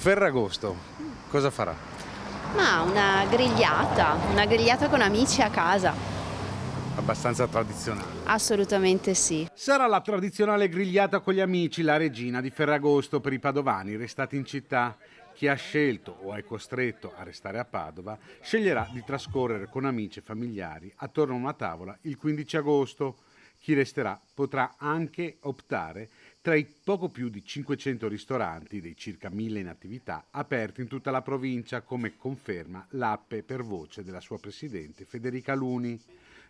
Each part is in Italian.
Ferragosto, cosa farà? Ma una grigliata con amici a casa. Abbastanza tradizionale. Assolutamente sì. Sarà la tradizionale grigliata con gli amici, la regina di Ferragosto per i padovani restati in città. Chi ha scelto o è costretto a restare a Padova sceglierà di trascorrere con amici e familiari attorno a una tavola il 15 agosto. Chi resterà potrà anche optare tra i poco più di 500 ristoranti dei circa 1000 in attività aperti in tutta la provincia, come conferma l'app per voce della sua presidente Federica Luni.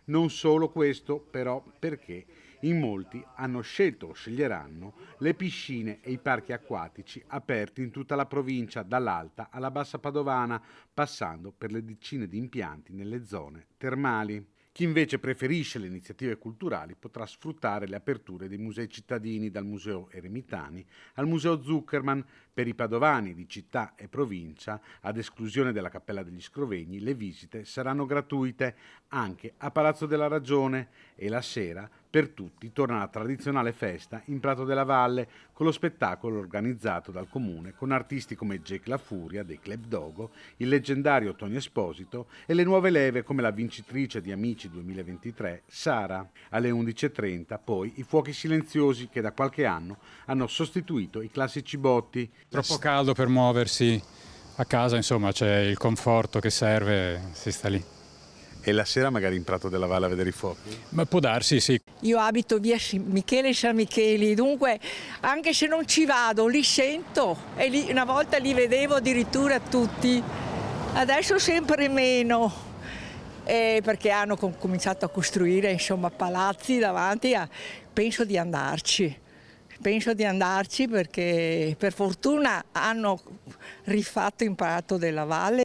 Non solo questo, però, perché in molti hanno scelto o sceglieranno le piscine e i parchi acquatici aperti in tutta la provincia, dall'Alta alla Bassa Padovana, passando per le decine di impianti nelle zone termali. Chi invece preferisce le iniziative culturali potrà sfruttare le aperture dei musei cittadini, dal Museo Eremitani al Museo Zuckerman. Per i padovani di città e provincia, ad esclusione della Cappella degli Scrovegni, le visite saranno gratuite anche a Palazzo della Ragione, e la sera per tutti torna la tradizionale festa in Prato della Valle, con lo spettacolo organizzato dal comune con artisti come Jake La Furia dei Club Dogo, il leggendario Tony Esposito e le nuove leve come la vincitrice di Amici 2023 Sara. Alle 11:30 poi i fuochi silenziosi, che da qualche anno hanno sostituito i classici botti. Troppo caldo per muoversi a casa, insomma c'è il conforto che serve, si sta lì. E la sera magari in Prato della Valle a vedere i fuochi? Ma può darsi, sì. Io abito via Michele San Micheli, dunque anche se non ci vado li sento, e una volta li vedevo addirittura tutti, adesso sempre meno, perché hanno cominciato a costruire insomma palazzi davanti, penso di andarci. Penso di andarci perché per fortuna hanno rifatto in Prato della Valle